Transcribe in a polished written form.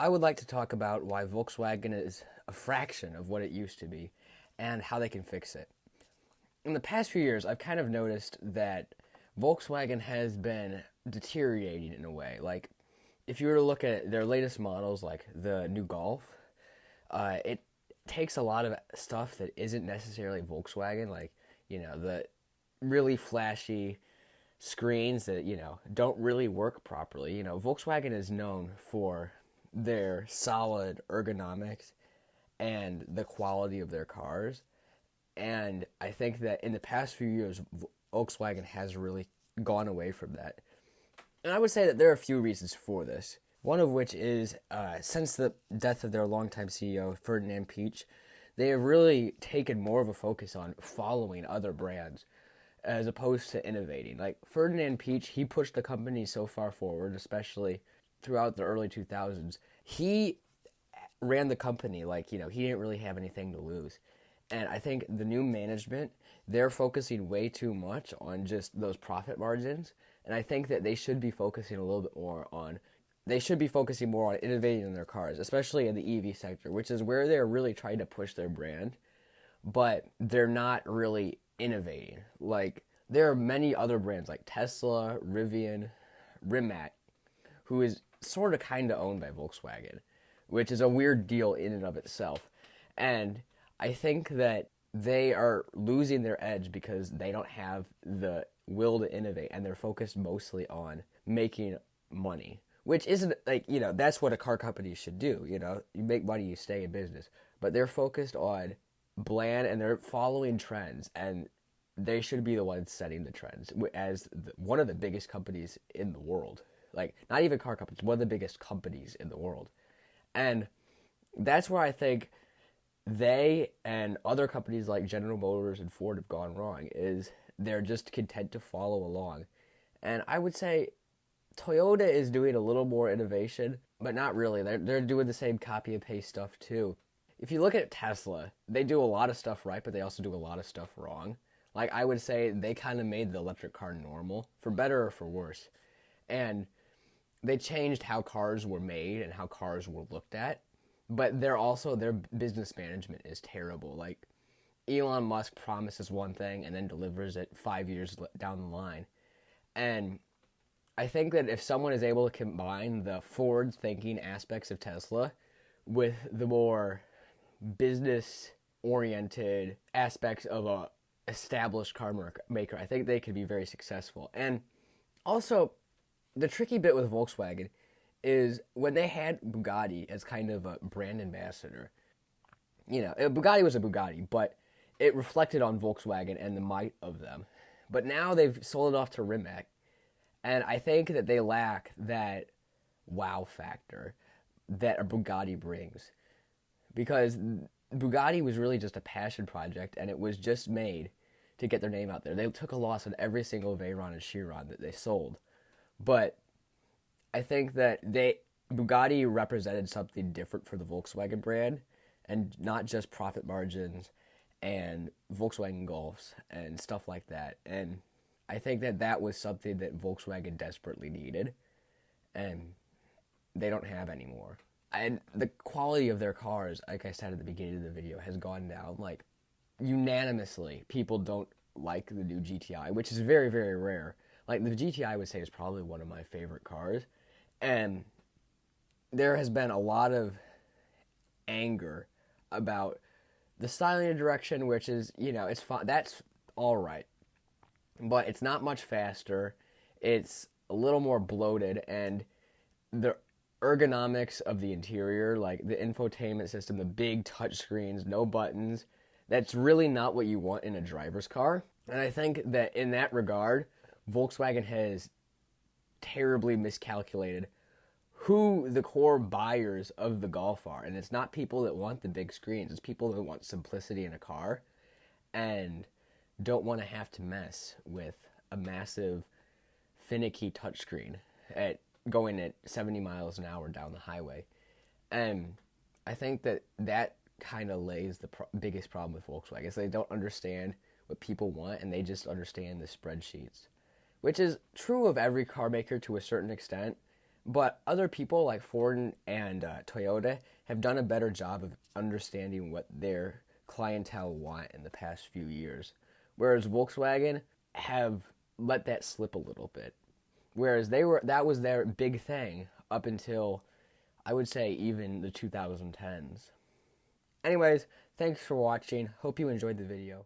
I would like to talk about why Volkswagen is a fraction of what it used to be and how they can fix it. In the past few years, I've kind of noticed that Volkswagen has been deteriorating in a way. Like, if you were to look at their latest models, like the new Golf, it takes a lot of stuff that isn't necessarily Volkswagen, like, the really flashy screens that, don't really work properly. Volkswagen is known for their solid ergonomics and the quality of their cars. And I think that in the past few years, Volkswagen has really gone away from that. And I would say that there are a few reasons for this. One of which is since the death of their longtime CEO, Ferdinand Piëch, they have really taken more of a focus on following other brands as opposed to innovating. Like Ferdinand Piëch, he pushed the company so far forward, especially throughout the early 2000s. He ran the company like, he didn't really have anything to lose. And I think the new management, they're focusing way too much on just those profit margins. And I think that they should be focusing a little bit more on, they should be focusing more on innovating in their cars, especially in the EV sector, which is where they're really trying to push their brand, but they're not really innovating. Like, there are many other brands like Tesla, Rivian, Rimac, who is sort of kind of owned by Volkswagen, which is a weird deal in and of itself. And I think that they are losing their edge because they don't have the will to innovate, and they're focused mostly on making money, which isn't like, that's what a car company should do. You make money, you stay in business, but they're focused on bland and they're following trends, and they should be the ones setting the trends as one of the biggest companies in the world. Like, not even car companies, one of the biggest companies in the world. And that's where I think they and other companies like General Motors and Ford have gone wrong, is they're just content to follow along. And I would say Toyota is doing a little more innovation, but not really. They're doing the same copy and paste stuff too. If you look at Tesla, they do a lot of stuff right, but they also do a lot of stuff wrong. Like, I would say they kind of made the electric car normal, for better or for worse. And they changed how cars were made and how cars were looked at. But their business management is terrible. Like, Elon Musk promises one thing and then delivers it 5 years down the line. And I think that if someone is able to combine the forward-thinking aspects of Tesla with the more business-oriented aspects of a established car maker, I think they could be very successful. And also, the tricky bit with Volkswagen is when they had Bugatti as kind of a brand ambassador. Bugatti was a Bugatti, but it reflected on Volkswagen and the might of them. But now they've sold it off to Rimac, and I think that they lack that wow factor that a Bugatti brings. Because Bugatti was really just a passion project, and it was just made to get their name out there. They took a loss on every single Veyron and Chiron that they sold. But I think that Bugatti represented something different for the Volkswagen brand, and not just profit margins and Volkswagen Golfs and stuff like that. And I think that that was something that Volkswagen desperately needed, and they don't have anymore. And the quality of their cars, like I said at the beginning of the video, has gone down. Like, unanimously, people don't like the new GTI, which is very, very rare. Like, the GTI, I would say, is probably one of my favorite cars. And there has been a lot of anger about the styling and direction, which is, it's fine. That's all right. But it's not much faster. It's a little more bloated. And the ergonomics of the interior, like the infotainment system, the big touch screens, no buttons, that's really not what you want in a driver's car. And I think that in that regard, Volkswagen has terribly miscalculated who the core buyers of the Golf are. And it's not people that want the big screens. It's people that want simplicity in a car and don't want to have to mess with a massive, finicky touchscreen going at 70 miles an hour down the highway. And I think that kind of lays the biggest problem with Volkswagen. Is they don't understand what people want, and they just understand the spreadsheets, which is true of every car maker to a certain extent. But other people like Ford and Toyota have done a better job of understanding what their clientele want in the past few years. Whereas Volkswagen have let that slip a little bit. Whereas that was their big thing up until I would say even the 2010s. Anyways, thanks for watching. Hope you enjoyed the video.